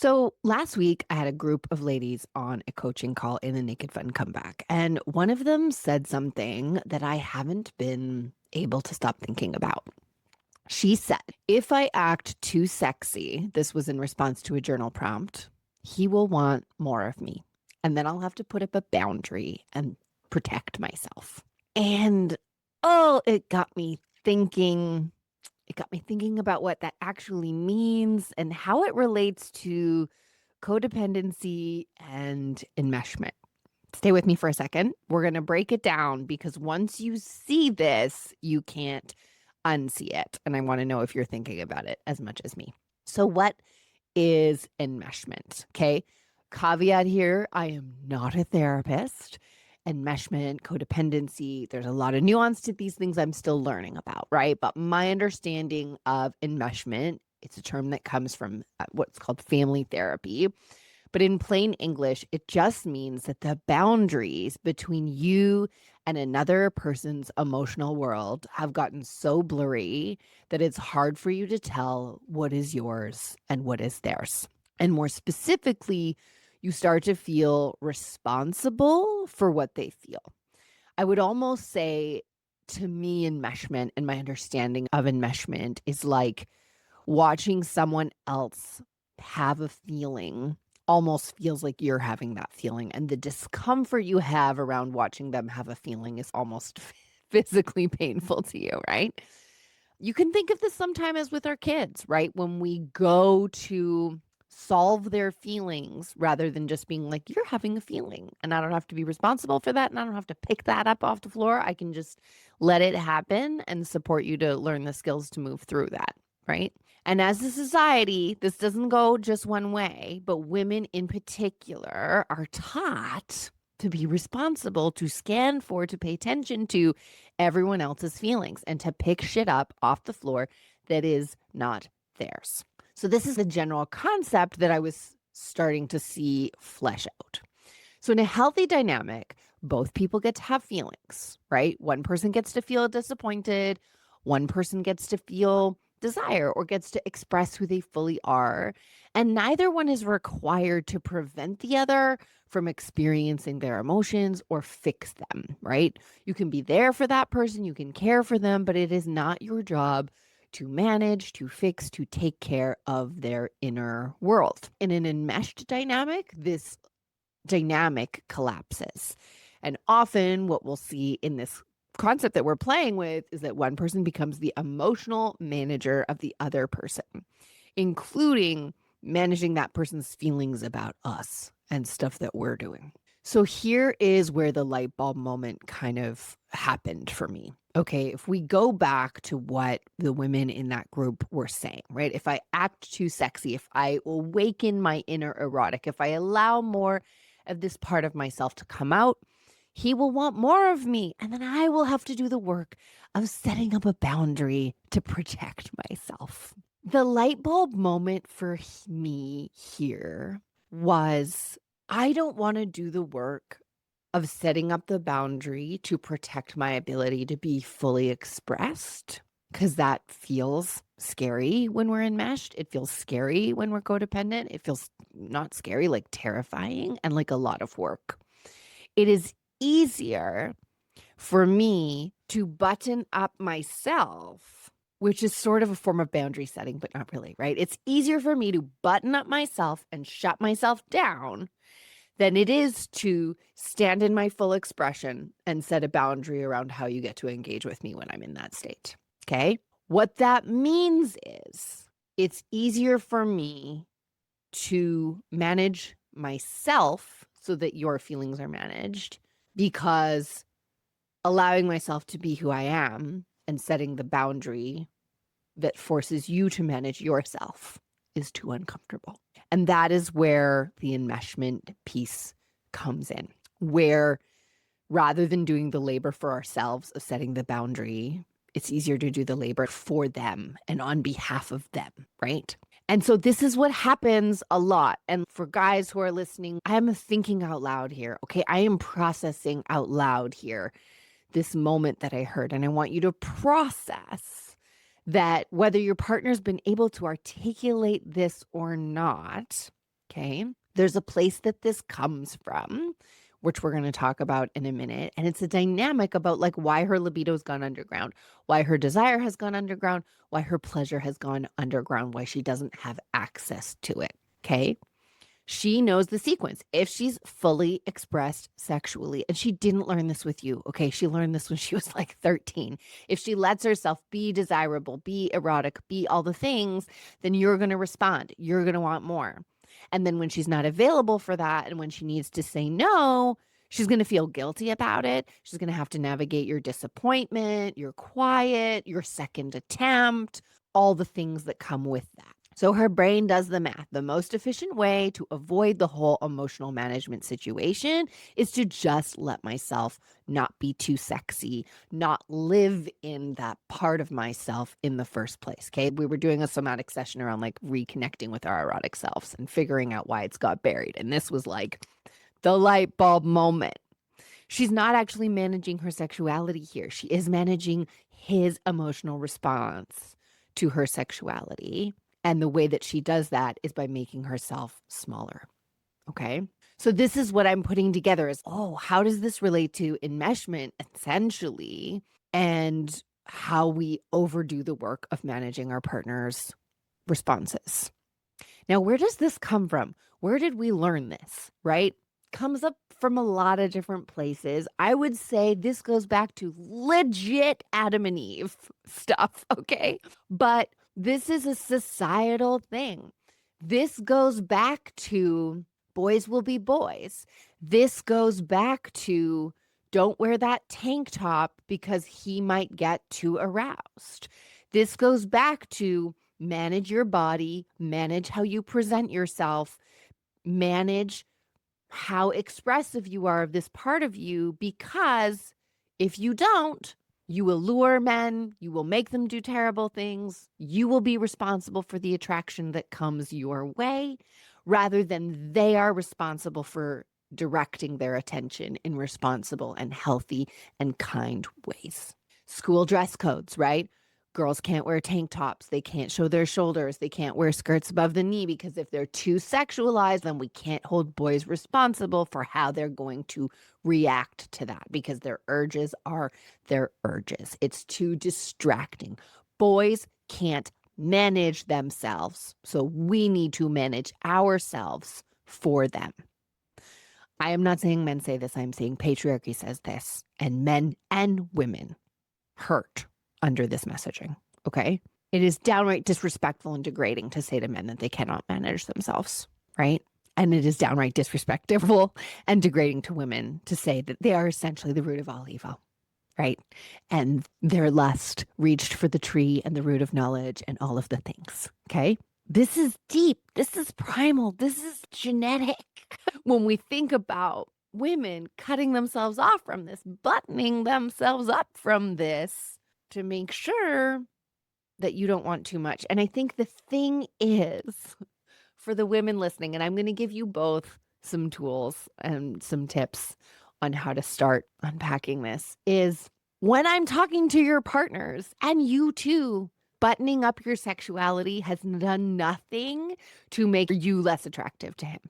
So last week, I had a group of ladies on a coaching call in the Naked Fun Comeback, and one of them said something that I haven't been able to stop thinking about. She said, if I act too sexy, this was in response to a journal prompt, he will want more of me. And then I'll have to put up a boundary and protect myself. And oh, it got me thinking about what that actually means and how it relates to codependency and enmeshment. Stay with me for a second. We're going to break it down because once you see this, you can't unsee it. And I want to know if you're thinking about it as much as me. So, what is enmeshment? Okay. Caveat here, I am not a therapist. Enmeshment, codependency, there's a lot of nuance to these things I'm still learning about, right? But my understanding of enmeshment, it's a term that comes from what's called family therapy. But in plain English, it just means that the boundaries between you and another person's emotional world have gotten so blurry that it's hard for you to tell what is yours and what is theirs. And more specifically, you start to feel responsible for what they feel. I would almost say, to me, enmeshment and my understanding of enmeshment is like watching someone else have a feeling almost feels like you're having that feeling. And the discomfort you have around watching them have a feeling is almost physically painful to you, right? You can think of this sometime as with our kids, right? When we go to solve their feelings rather than just being like, you're having a feeling and I don't have to be responsible for that. And I don't have to pick that up off the floor. I can just let it happen and support you to learn the skills to move through that, right? And as a society, this doesn't go just one way, but women in particular are taught to be responsible, to scan for, to pay attention to everyone else's feelings and to pick shit up off the floor that is not theirs. So this is the general concept that I was starting to see flesh out. So in a healthy dynamic, both people get to have feelings, right? One person gets to feel disappointed. One person gets to feel desire or gets to express who they fully are. And neither one is required to prevent the other from experiencing their emotions or fix them, right? You can be there for that person, you can care for them, but it is not your job to manage, to fix, to take care of their inner world. In an enmeshed dynamic, this dynamic collapses. And often what we'll see in this concept that we're playing with is that one person becomes the emotional manager of the other person, including managing that person's feelings about us and stuff that we're doing. So here is where the light bulb moment kind of happened for me. Okay, if we go back to what the women in that group were saying, right? If I act too sexy, if I awaken my inner erotic, if I allow more of this part of myself to come out, he will want more of me. And then I will have to do the work of setting up a boundary to protect myself. The light bulb moment for me here was I don't want to do the work of setting up the boundary to protect my ability to be fully expressed because that feels scary when we're enmeshed. It feels scary when we're codependent. It feels not scary, like terrifying and like a lot of work. It is easier for me to button up myself, which is sort of a form of boundary setting, but not really, right? It's easier for me to button up myself and shut myself down than it is to stand in my full expression and set a boundary around how you get to engage with me when I'm in that state. Okay. What that means is it's easier for me to manage myself so that your feelings are managed because allowing myself to be who I am and setting the boundary that forces you to manage yourself is too uncomfortable. And that is where the enmeshment piece comes in, where rather than doing the labor for ourselves of setting the boundary, it's easier to do the labor for them and on behalf of them, right? And so this is what happens a lot. And for guys who are listening, I am thinking out loud here. Okay, I am processing out loud here this moment that I heard. And I want you to process that whether your partner's been able to articulate this or not, Okay. There's a place that this comes from, which we're going to talk about in a minute. And it's a dynamic about like why her libido's gone underground, why her desire has gone underground, why her pleasure has gone underground, why she doesn't have access to it. Okay. She knows the sequence. If she's fully expressed sexually, and she didn't learn this with you, okay? She learned this when she was like 13. If she lets herself be desirable, be erotic, be all the things, then you're going to respond. You're going to want more. And then when she's not available for that and when she needs to say no, she's going to feel guilty about it. She's going to have to navigate your disappointment, your quiet, your second attempt, all the things that come with that. So her brain does the math. The most efficient way to avoid the whole emotional management situation is to just let myself not be too sexy, not live in that part of myself in the first place. Okay. We were doing a somatic session around like reconnecting with our erotic selves and figuring out why it's got buried. And this was like the light bulb moment. She's not actually managing her sexuality here. She is managing his emotional response to her sexuality. And the way that she does that is by making herself smaller. Okay. So this is what I'm putting together is, oh, how does this relate to enmeshment essentially? And how we overdo the work of managing our partner's responses. Now, where does this come from? Where did we learn this, right? Comes up from a lot of different places. I would say this goes back to legit Adam and Eve stuff, okay? But this is a societal thing. This goes back to boys will be boys. This goes back to don't wear that tank top because he might get too aroused. This goes back to manage your body, manage how you present yourself, manage how expressive you are of this part of you, because if you don't, you will lure men, you will make them do terrible things, you will be responsible for the attraction that comes your way, rather than they are responsible for directing their attention in responsible and healthy and kind ways. School dress codes, right? Girls can't wear tank tops. They can't show their shoulders. They can't wear skirts above the knee because if they're too sexualized, then we can't hold boys responsible for how they're going to react to that because their urges are their urges. It's too distracting. Boys can't manage themselves, so we need to manage ourselves for them. I am not saying men say this. I'm saying patriarchy says this, and men and women hurt under this messaging. Okay. It is downright disrespectful and degrading to say to men that they cannot manage themselves. Right. And it is downright disrespectful and degrading to women to say that they are essentially the root of all evil. Right. And their lust reached for the tree and the root of knowledge and all of the things. Okay. This is deep. This is primal. This is genetic. When we think about women cutting themselves off from this, buttoning themselves up from this to make sure that you don't want too much. And I think the thing is for the women listening, and I'm going to give you both some tools and some tips on how to start unpacking this, is when I'm talking to your partners and you too, buttoning up your sexuality has done nothing to make you less attractive to him.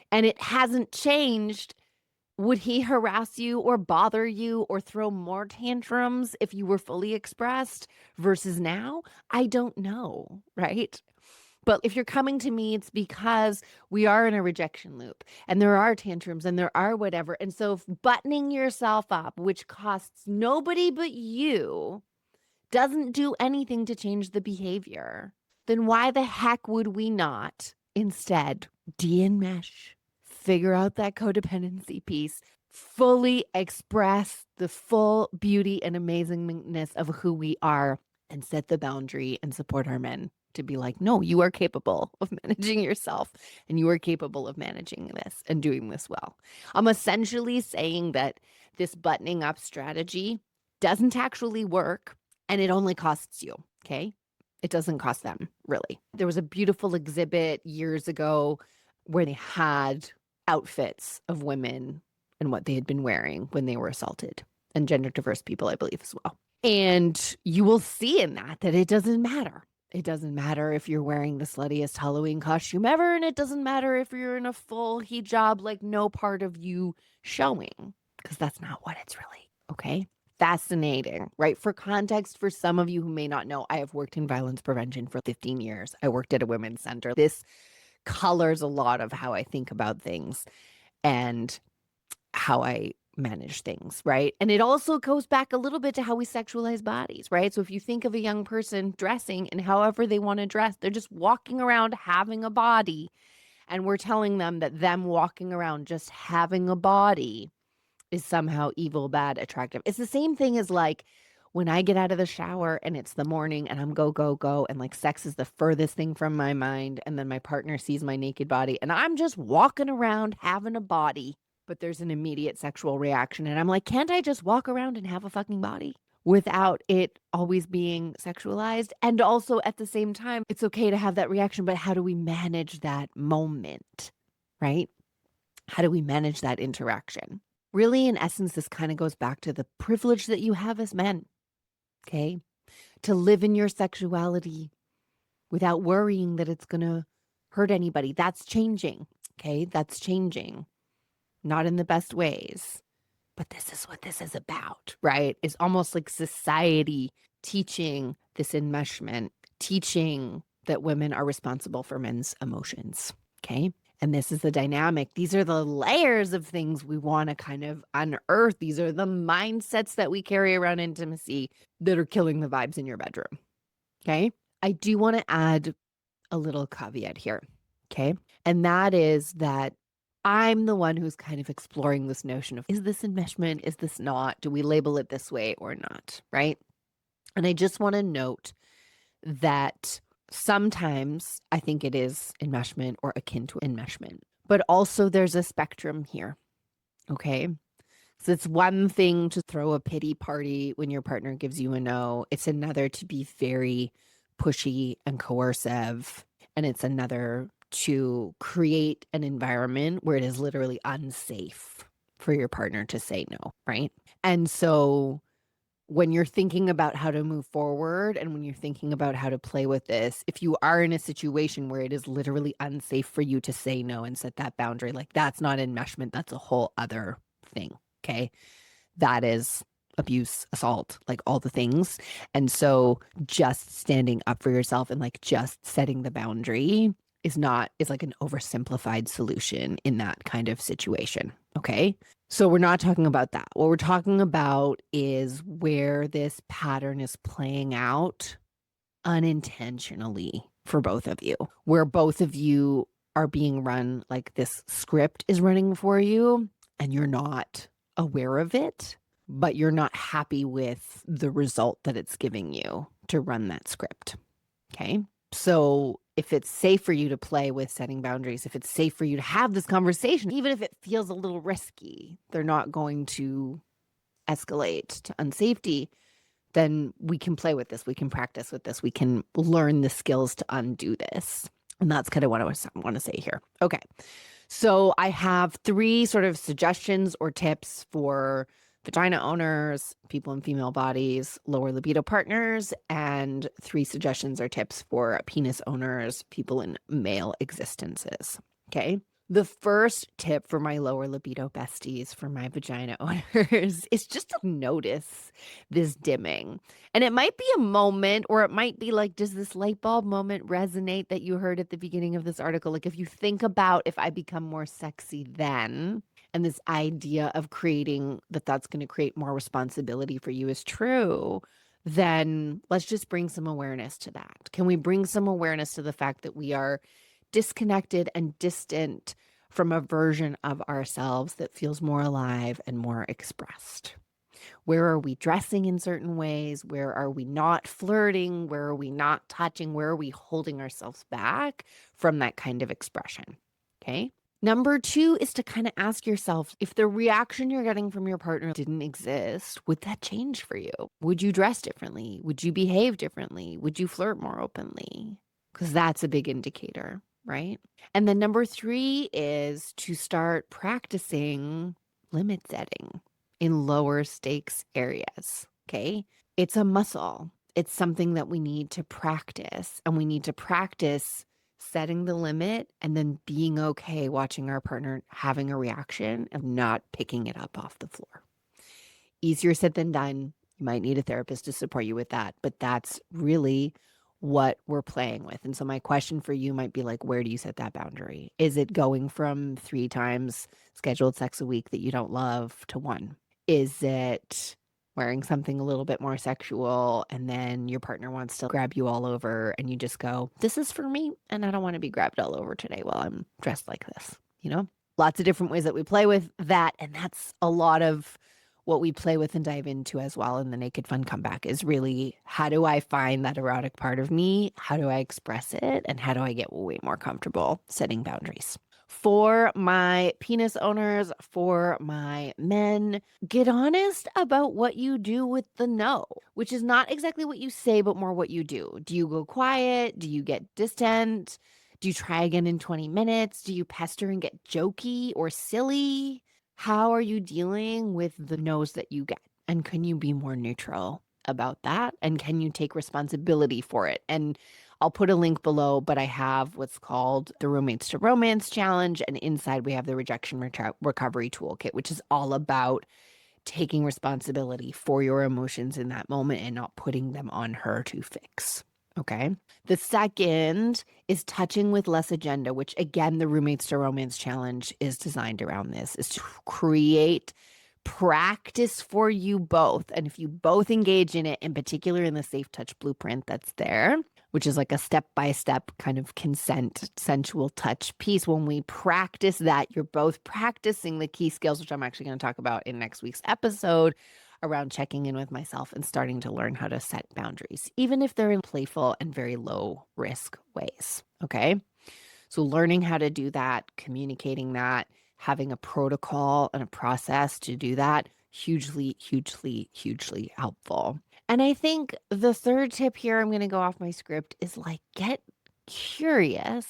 And it hasn't changed. Would he harass you or bother you or throw more tantrums if you were fully expressed versus now? I don't know, right? But if you're coming to me, it's because we are in a rejection loop and there are tantrums and there are whatever. And so if buttoning yourself up, which costs nobody but you, doesn't do anything to change the behavior, then why the heck would we not instead de-enmesh, figure out that codependency piece, fully express the full beauty and amazingness of who we are, and set the boundary and support our men to be like, no, you are capable of managing yourself and you are capable of managing this and doing this well. I'm essentially saying that this buttoning up strategy doesn't actually work and it only costs you, okay? It doesn't cost them, really. There was a beautiful exhibit years ago where they had outfits of women and what they had been wearing when they were assaulted, and gender diverse people, I believe, as well. And you will see in that it doesn't matter. It doesn't matter if you're wearing the sluttiest Halloween costume ever, and it doesn't matter if you're in a full hijab, like no part of you showing, because that's not what it's really, okay? Fascinating, right? For context, for some of you who may not know, I have worked in violence prevention for 15 years. I worked at a women's center. This colors a lot of how I think about things and how I manage things, right? And it also goes back a little bit to how we sexualize bodies, right? So if you think of a young person dressing and however they want to dress, they're just walking around having a body. And we're telling them that them walking around just having a body is somehow evil, bad, attractive. It's the same thing as like when I get out of the shower and it's the morning and I'm go, go, go. And like sex is the furthest thing from my mind. And then my partner sees my naked body and I'm just walking around having a body, but there's an immediate sexual reaction. And I'm like, can't I just walk around and have a fucking body without it always being sexualized? And also at the same time, it's okay to have that reaction, but how do we manage that moment, right? How do we manage that interaction? Really, in essence, this kind of goes back to the privilege that you have as men, okay? To live in your sexuality without worrying that it's going to hurt anybody. That's changing, okay? That's changing. Not in the best ways, but this is what this is about, right? It's almost like society teaching this enmeshment, teaching that women are responsible for men's emotions, okay? And this is the dynamic. These are the layers of things we want to kind of unearth. These are the mindsets that we carry around intimacy that are killing the vibes in your bedroom. Okay. I do want to add a little caveat here. Okay. And that is that I'm the one who's kind of exploring this notion of, is this enmeshment? Is this not? Do we label it this way or not? Right. And I just want to note that sometimes I think it is enmeshment or akin to enmeshment, but also there's a spectrum here. Okay. So it's one thing to throw a pity party when your partner gives you a no. It's another to be very pushy and coercive. And it's another to create an environment where it is literally unsafe for your partner to say no. Right. And so when you're thinking about how to move forward and when you're thinking about how to play with this, if you are in a situation where it is literally unsafe for you to say no and set that boundary, like that's not enmeshment, that's a whole other thing. Okay. That is abuse, assault, like all the things. And so just standing up for yourself and like just setting the boundary is like an oversimplified solution in that kind of situation. Okay. So we're not talking about that. What we're talking about is where this pattern is playing out unintentionally for both of you, where both of you are being run like this script is running for you and you're not aware of it, but you're not happy with the result that it's giving you to run that script. Okay. So if it's safe for you to play with setting boundaries, if it's safe for you to have this conversation, even if it feels a little risky, they're not going to escalate to unsafety, then we can play with this. We can practice with this. We can learn the skills to undo this. And that's kind of what I want to say here. Okay. So I have 3 sort of suggestions or tips for vagina owners, people in female bodies, lower libido partners, and 3 suggestions or tips for penis owners, people in male existences. Okay. The first tip for my lower libido besties, for my vagina owners, is just to notice this dimming. And it might be a moment, or it might be like, does this light bulb moment resonate that you heard at the beginning of this article? Like if you think about if I become more sexy then, and this idea of creating that's going to create more responsibility for you is true, then let's just bring some awareness to that. Can we bring some awareness to the fact that we are disconnected and distant from a version of ourselves that feels more alive and more expressed? Where are we dressing in certain ways? Where are we not flirting? Where are we not touching? Where are we holding ourselves back from that kind of expression? Okay. Number 2 is to kind of ask yourself, if the reaction you're getting from your partner didn't exist, would that change for you? Would you dress differently? Would you behave differently? Would you flirt more openly? Because that's a big indicator, right? And then number 3 is to start practicing limit setting in lower stakes areas. Okay. It's a muscle. it's something that we need to practice, and we need to practice setting the limit and then being okay watching our partner having a reaction of not picking it up off the floor. Easier said than done. You might need a therapist to support you with that, but that's really what we're playing with. And so my question for you might be like, where do you set that boundary? Is it going from 3 times scheduled sex a week that you don't love to 1? Is it wearing something a little bit more sexual and then your partner wants to grab you all over and you just go, this is for me and I don't want to be grabbed all over today while I'm dressed like this, you know? Lots of different ways that we play with that, and that's a lot of what we play with and dive into as well in the Naked Fun Comeback is really, how do I find that erotic part of me? How do I express it? And how do I get way more comfortable setting boundaries? For my penis owners, for my men, get honest about what you do with the no, which is not exactly what you say, but more what you do. Do you go quiet? Do you get distant? Do you try again in 20 minutes? Do you pester and get jokey or silly? How are you dealing with the no's that you get? And can you be more neutral about that? And can you take responsibility for it? And I'll put a link below, but I have what's called the Roommates to Romance Challenge. And inside we have the Rejection Recovery Toolkit, which is all about taking responsibility for your emotions in that moment and not putting them on her to fix. Okay. The second is touching with less agenda, which again, the Roommates to Romance Challenge is designed around this, is to create practice for you both. And if you both engage in it, in particular in the Safe Touch Blueprint that's there, which is like a step-by-step kind of consent, sensual touch piece. When we practice that, you're both practicing the key skills, which I'm actually going to talk about in next week's episode, around checking in with myself and starting to learn how to set boundaries, even if they're in playful and very low risk ways. Okay. So learning how to do that, communicating that, having a protocol and a process to do that, hugely, hugely, hugely helpful. And I think the third tip here, I'm going to go off my script, is like, get curious,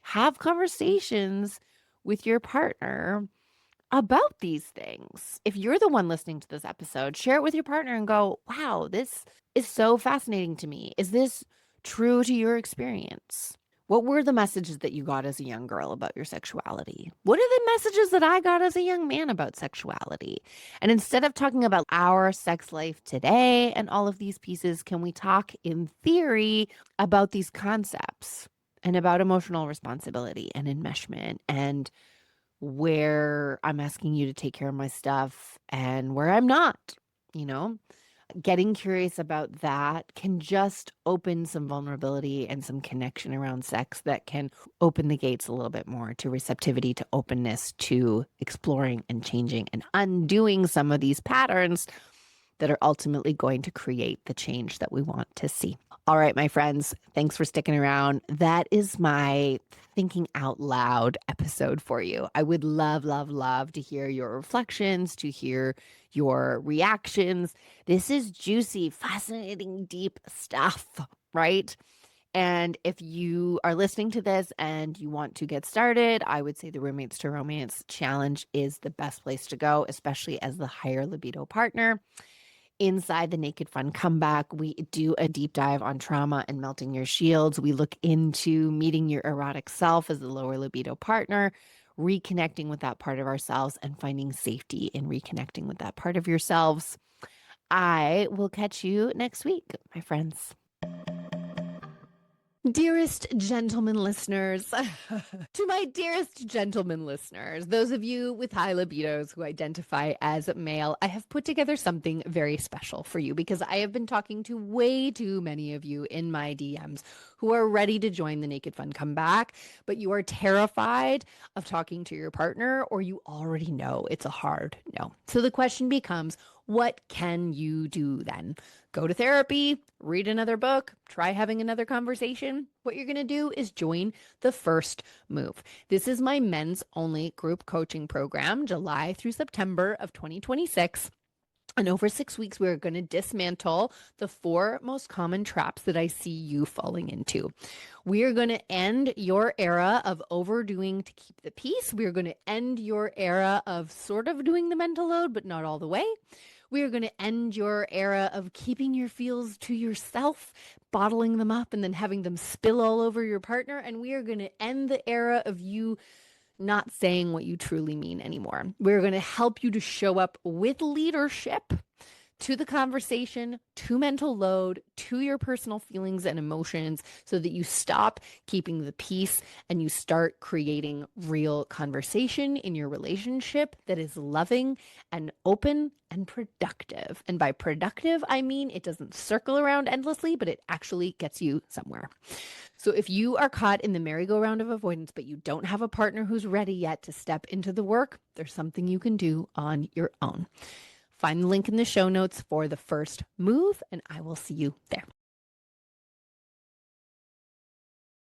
have conversations with your partner about these things. If you're the one listening to this episode, share it with your partner and go, wow, this is so fascinating to me. Is this true to your experience? What were the messages that you got as a young girl about your sexuality? What are the messages that I got as a young man about sexuality? And instead of talking about our sex life today and all of these pieces, can we talk in theory about these concepts and about emotional responsibility and enmeshment and where I'm asking you to take care of my stuff and where I'm not, you know? Getting curious about that can just open some vulnerability and some connection around sex that can open the gates a little bit more to receptivity, to openness, to exploring and changing and undoing some of these patterns that are ultimately going to create the change that we want to see. All right, my friends, thanks for sticking around. That is my thinking out loud episode for you. I would love, love, love to hear your reflections, to hear your reactions. This is juicy, fascinating, deep stuff, right? And if you are listening to this and you want to get started, I would say the Roommates to Romance Challenge is the best place to go, especially as the higher libido partner. Inside the Naked Fun Comeback, we do a deep dive on trauma and melting your shields. We look into meeting your erotic self as the lower libido partner, reconnecting with that part of ourselves, and finding safety in reconnecting with that part of yourselves. I will catch you next week, my friends. Dearest gentlemen listeners, to my dearest gentlemen listeners, those of you with high libidos who identify as male, I have put together something very special for you because I have been talking to way too many of you in my DMs who are ready to join the Naked Fun Comeback, but you are terrified of talking to your partner, or you already know it's a hard no. So the question becomes, what can you do then? Go to therapy, read another book, try having another conversation. What you're going to do is join the First Move. This is my men's only group coaching program, July through September of 2026. And over 6 weeks, we're going to dismantle the 4 most common traps that I see you falling into. We are going to end your era of overdoing to keep the peace. We are going to end your era of sort of doing the mental load, but not all the way. We are going to end your era of keeping your feels to yourself, bottling them up, and then having them spill all over your partner. And we are going to end the era of you not saying what you truly mean anymore. We're going to help you to show up with leadership to the conversation, to mental load, to your personal feelings and emotions, so that you stop keeping the peace and you start creating real conversation in your relationship that is loving and open and productive. And by productive, I mean it doesn't circle around endlessly, but it actually gets you somewhere. So if you are caught in the merry-go-round of avoidance, but you don't have a partner who's ready yet to step into the work, there's something you can do on your own. Find the link in the show notes for the first move, and I will see you there.